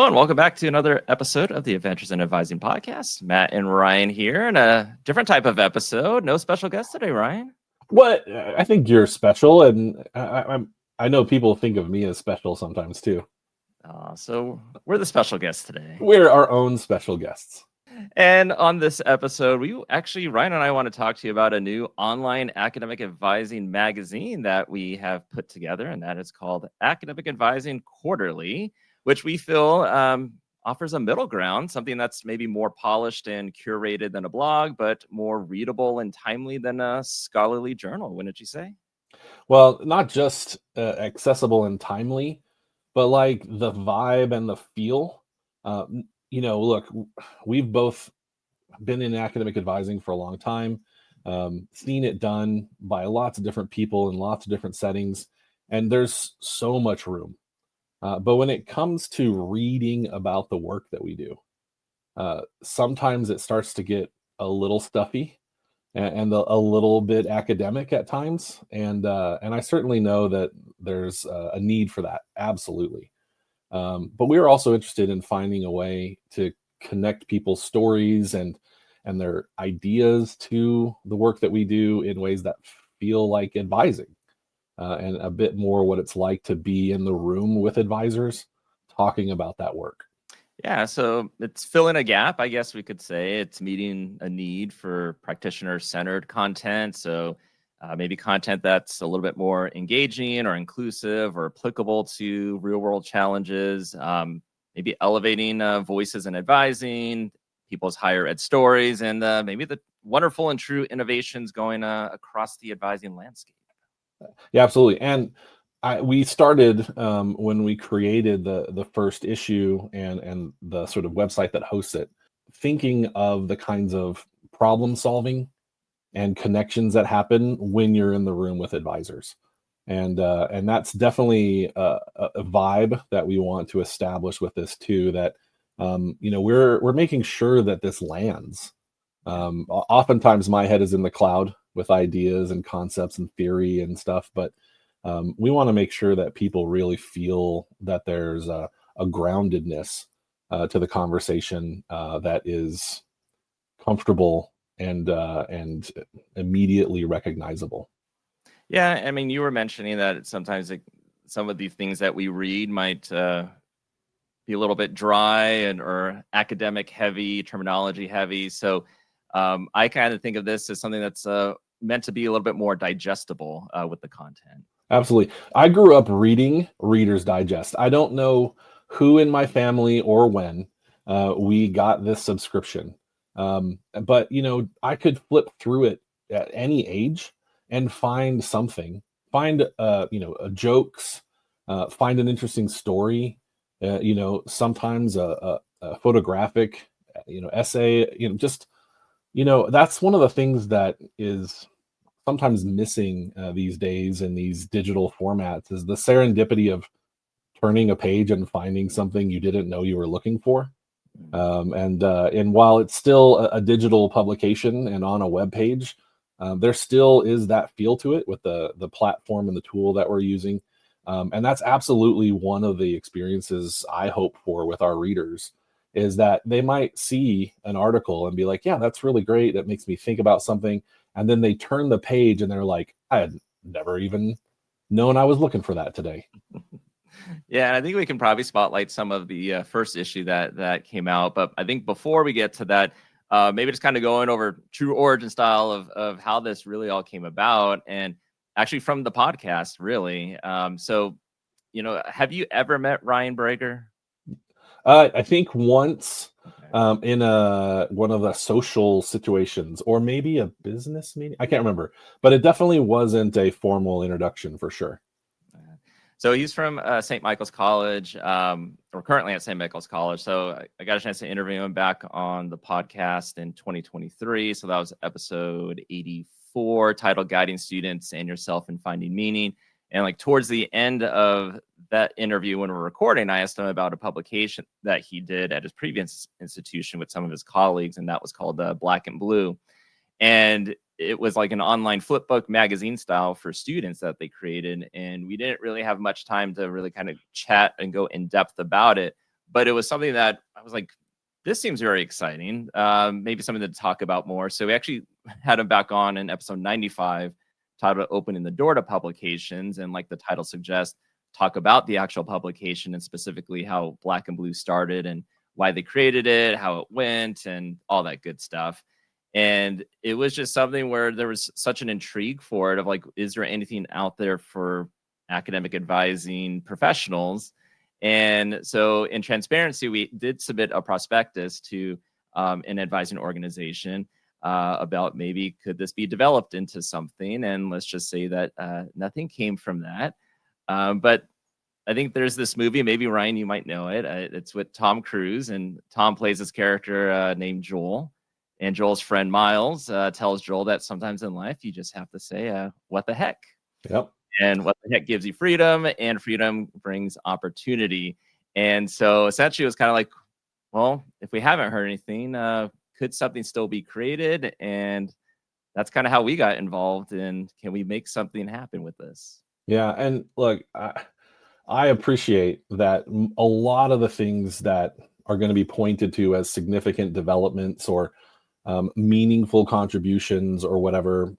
and welcome back to another episode of the Adventures in Advising podcast. Matt and Ryan here, and a different type of episode. No special guest today, Ryan. What? I think you're special, and I know people think of me as special sometimes too. So we're the special guests today. We're our own special guests. And on this episode, Ryan and I want to talk to you about a new online academic advising magazine that we have put together, and that is called Academic Advising Quarterly, which we feel offers a middle ground, something that's maybe more polished and curated than a blog, but more readable and timely than a scholarly journal, wouldn't you say? Well, not just accessible and timely, but like the vibe and the feel. Look, we've both been in academic advising for a long time, seen it done by lots of different people in lots of different settings, and there's so much room. But when it comes to reading about the work that we do, sometimes it starts to get a little stuffy and a little bit academic at times. And I certainly know that there's a need for that. Absolutely. But we are also interested in finding a way to connect people's stories and their ideas to the work that we do in ways that feel like advising. And a bit more what it's like to be in the room with advisors talking about that work. Yeah, so it's filling a gap, I guess we could say. It's meeting a need for practitioner-centered content. So maybe content that's a little bit more engaging or inclusive or applicable to real-world challenges. Maybe elevating voices in advising, people's higher ed stories, and maybe the wonderful and true innovations going across the advising landscape. Yeah, absolutely. And we started when we created the first issue and the sort of website that hosts it, thinking of the kinds of problem solving and connections that happen when you're in the room with advisors. And that's definitely a vibe that we want to establish with this too, that we're making sure that this lands. Oftentimes my head is in the cloud with ideas and concepts and theory and stuff, but we want to make sure that people really feel that there's a groundedness to the conversation that is comfortable and immediately recognizable. Yeah, I mean, you were mentioning that sometimes some of these things that we read might be a little bit dry or academic heavy, terminology heavy. So I kind of think of this as something that's meant to be a little bit more digestible with the content. Absolutely. I grew up reading Reader's Digest. I don't know who in my family or when we got this subscription. But, I could flip through it at any age and find something, find, jokes, find an interesting story, sometimes a photographic, essay, that's one of the things that is sometimes missing these days in these digital formats is the serendipity of turning a page and finding something you didn't know you were looking for. And while it's still a digital publication and on a web page, there still is that feel to it with the platform and the tool that we're using. And that's absolutely one of the experiences I hope for with our readers, is that they might see an article and be like, yeah, that's really great. That makes me think about something. And then they turn the page and they're like, I had never even known I was looking for that today. Yeah, and I think we can probably spotlight some of the first issue that came out. But I think before we get to that, maybe just kind of going over true origin style of how this really all came about, and actually from the podcast, really. So, have you ever met Ryan Brager? I think once in one of the social situations, or maybe a business meeting. I can't remember, but it definitely wasn't a formal introduction for sure. So he's from St. Michael's College, or currently at St. Michael's College. So I got a chance to interview him back on the podcast in 2023. So that was episode 84, titled Guiding Students and Yourself in Finding Meaning. And like towards the end of that interview when we're recording, I asked him about a publication that he did at his previous institution with some of his colleagues, and that was called Black and Blue. And it was like an online flip book magazine style for students that they created. And we didn't really have much time to really kind of chat and go in depth about it. but it was something that I was like, this seems very exciting. Maybe something to talk about more. So we actually had him back on in episode 95, titled Opening the Door to Publications. And like the title suggests, talk about the actual publication and specifically how Black and Blue started and why they created it, how it went, and all that good stuff. And it was just something where there was such an intrigue for it of like, is there anything out there for academic advising professionals? And so in transparency, we did submit a prospectus to an advising organization about maybe could this be developed into something. And let's just say that nothing came from that. But I think there's this movie, maybe Ryan, you might know it. It's with Tom Cruise, and Tom plays this character named Joel. And Joel's friend Miles tells Joel that sometimes in life you just have to say, what the heck? Yep. And what the heck gives you freedom, and freedom brings opportunity. And so essentially it was kind of like, well, if we haven't heard anything, could something still be created? And that's kind of how we got involved in, can we make something happen with this? Yeah. And look, I appreciate that a lot of the things that are going to be pointed to as significant developments or meaningful contributions or whatever,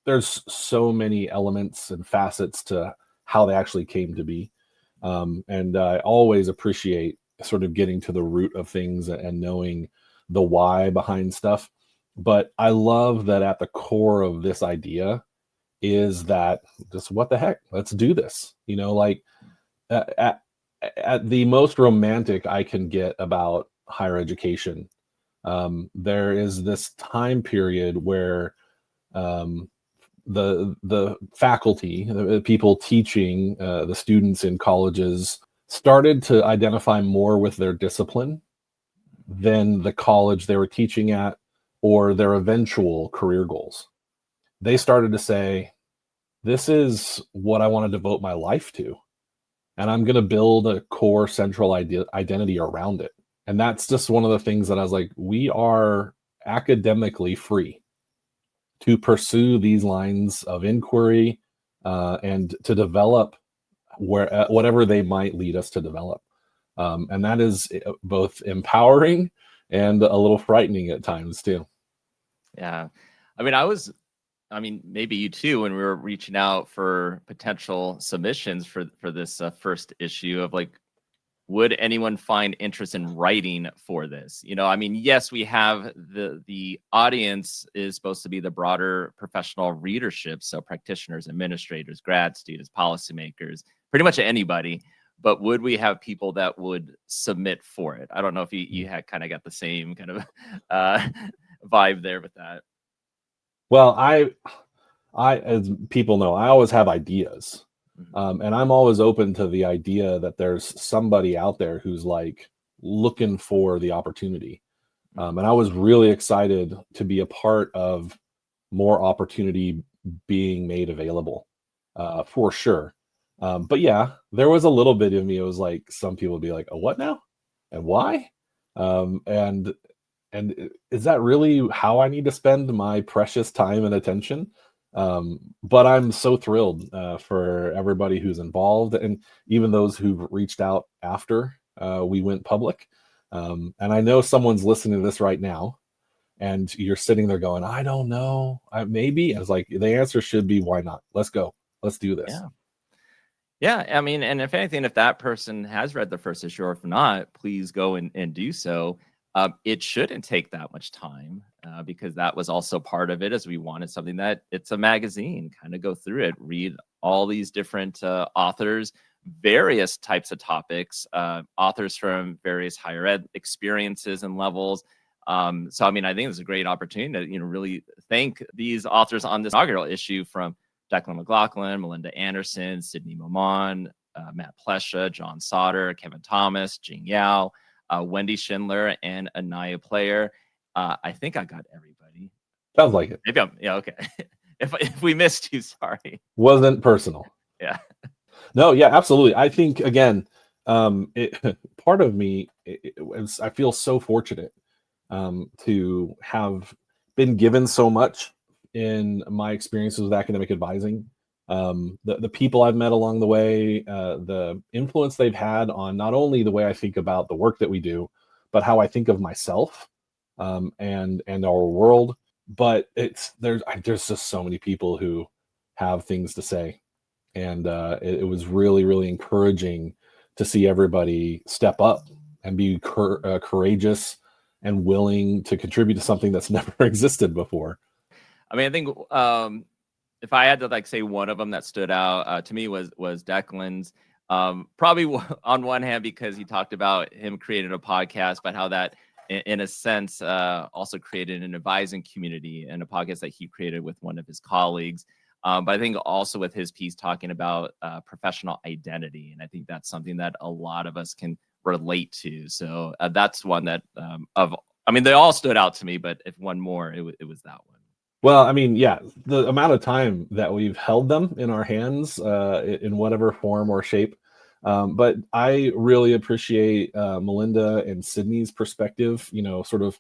there's so many elements and facets to how they actually came to be. And I always appreciate sort of getting to the root of things and knowing the why behind stuff. But I love that at the core of this idea is that just what the heck, let's do this. Like at the most romantic I can get about higher education, there is this time period where the faculty, the people teaching the students in colleges started to identify more with their discipline than the college they were teaching at or their eventual career goals. They started to say, this is what I want to devote my life to. And I'm going to build a core central identity around it. And that's just one of the things that I was like, we are academically free to pursue these lines of inquiry and to develop whatever they might lead us to develop. And that is both empowering and a little frightening at times too. Yeah. I mean, maybe you too, when we were reaching out for potential submissions for this first issue of like, would anyone find interest in writing for this? I mean, yes, we have the audience is supposed to be the broader professional readership. So practitioners, administrators, grad students, policymakers, pretty much anybody. But would we have people that would submit for it? I don't know if you had kind of got the same kind of vibe there with that. Well, I, as people know, I always have ideas. And I'm always open to the idea that there's somebody out there who's like looking for the opportunity. And I was really excited to be a part of more opportunity being made available for sure. But yeah, there was a little bit of me. It was like, some people would be like, oh, what now? And why? And is that really how I need to spend my precious time and attention? But I'm so thrilled for everybody who's involved and even those who've reached out after we went public. And I know someone's listening to this right now and you're sitting there going, I don't know, maybe. I was like, the answer should be, why not? Let's go. Let's do this. Yeah. I mean, and if anything, if that person has read the first issue or if not, please go and do so. It shouldn't take that much time because that was also part of it, as we wanted something that it's a magazine, kind of go through it, read all these different authors, various types of topics, authors from various higher ed experiences and levels. So, I mean, I think it's a great opportunity to, really thank these authors on this inaugural issue, from Declan McLaughlin, Melinda Anderson, Sydney Momon, Matt Plesha, John Sauter, Kevin Thomas, Jing Yao, Wendy Schindler, and Anaya Player. I think I got everybody. Sounds like it. Maybe okay. if we missed you, sorry. Wasn't personal. Yeah. No, yeah, absolutely. I think, again, part of me, I feel so fortunate to have been given so much in my experiences with academic advising, the people I've met along the way, the influence they've had on not only the way I think about the work that we do, but how I think of myself, and our world. But there's just so many people who have things to say, and it was really, really encouraging to see everybody step up and be courageous and willing to contribute to something that's never existed before. I mean, I think if I had to like say one of them that stood out to me was Declan's. Probably on one hand because he talked about him creating a podcast, but how that, in a sense, also created an advising community and a podcast that he created with one of his colleagues. But I think also with his piece talking about professional identity, and I think that's something that a lot of us can relate to. So that's one that they all stood out to me, but if one more, it was that one. Well, I mean, yeah, the amount of time that we've held them in our hands, in whatever form or shape. But I really appreciate Melinda and Sydney's perspective, sort of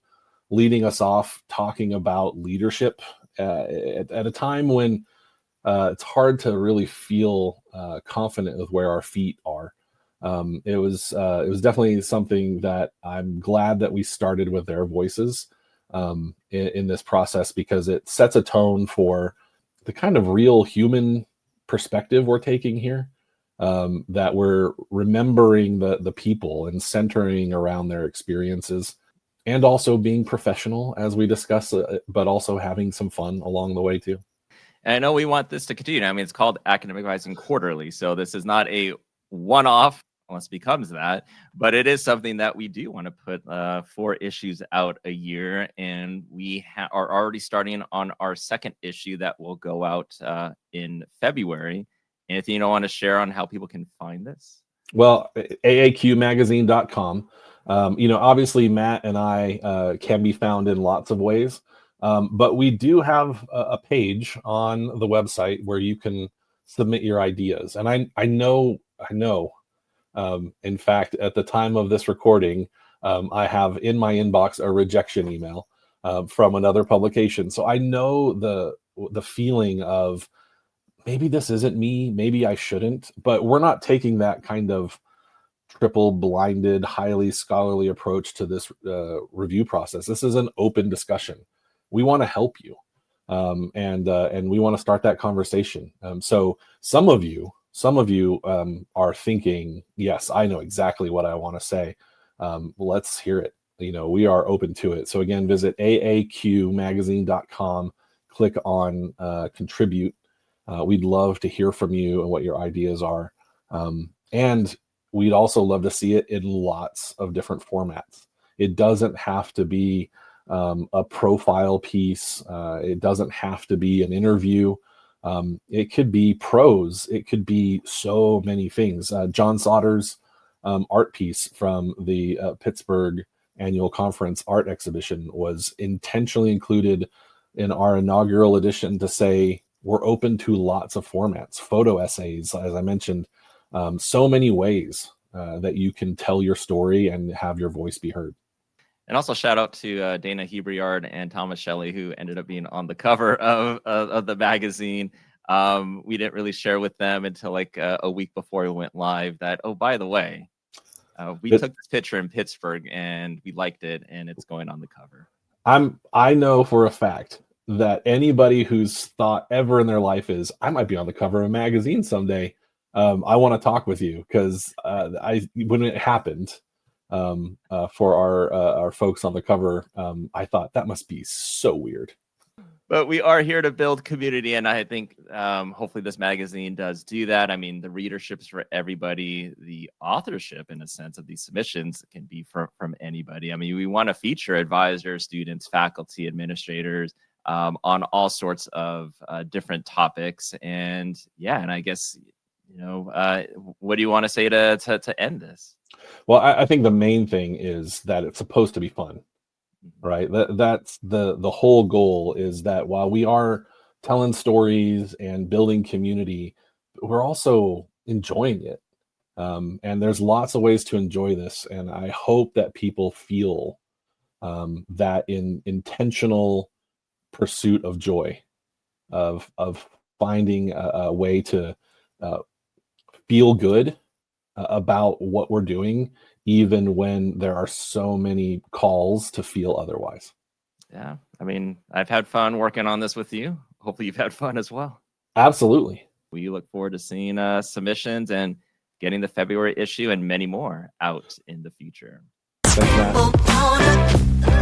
leading us off talking about leadership at a time when it's hard to really feel confident with where our feet are. It was definitely something that I'm glad that we started with their voices in this process, because it sets a tone for the kind of real human perspective we're taking here, that we're remembering the people and centering around their experiences, and also being professional as we discuss it, but also having some fun along the way too. And I know we want this to continue. I mean, it's called Academic Advising Quarterly, so this is not a one-off unless it becomes that, but it is something that we do want to put 4 issues out a year, and we are already starting on our second issue that will go out in February. Anything you don't want to share on how people can find this? Well, aaqmagazine.com. Obviously Matt and I can be found in lots of ways, but we do have a page on the website where you can submit your ideas. And I know. In fact, at the time of this recording, I have in my inbox a rejection email from another publication. So I know the feeling of maybe this isn't me, maybe I shouldn't, but we're not taking that kind of triple blinded, highly scholarly approach to this review process. This is an open discussion. We want to help you, and we want to start that conversation. So some of you are thinking, yes, I know exactly what I want to say. Let's hear it. We are open to it. So again, visit aaqmagazine.com, click on contribute. We'd love to hear from you and what your ideas are. And we'd also love to see it in lots of different formats. It doesn't have to be a profile piece. It doesn't have to be an interview. It could be prose. It could be so many things. John Sauter's art piece from the Pittsburgh Annual Conference art exhibition was intentionally included in our inaugural edition to say we're open to lots of formats. Photo essays, as I mentioned, so many ways that you can tell your story and have your voice be heard. And also shout out to Dana Hebrard and Thomas Shelley, who ended up being on the cover of the magazine. We didn't really share with them until like a week before we went live that, oh, by the way, we took this picture in Pittsburgh and we liked it, and it's going on the cover. I know for a fact that anybody whose thought ever in their life is, I might be on the cover of a magazine someday. I want to talk with you, because when it happened, for our folks on the cover, I thought that must be so weird. But we are here to build community, and I think hopefully this magazine does do that. I mean, the readership's for everybody. The authorship, in a sense, of these submissions can be from anybody. I mean, we want to feature advisors, students, faculty, administrators on all sorts of different topics. And yeah, and I guess, what do you want to say to end this? Well, I think the main thing is that it's supposed to be fun, right? That's the whole goal, is that while we are telling stories and building community, we're also enjoying it. And there's lots of ways to enjoy this. And I hope that people feel that in intentional pursuit of joy, of finding a way to feel good about what we're doing, even when there are so many calls to feel otherwise. Yeah. I mean, I've had fun working on this with you. Hopefully you've had fun as well. Absolutely. We look forward to seeing submissions and getting the February issue and many more out in the future. Thanks, Matt.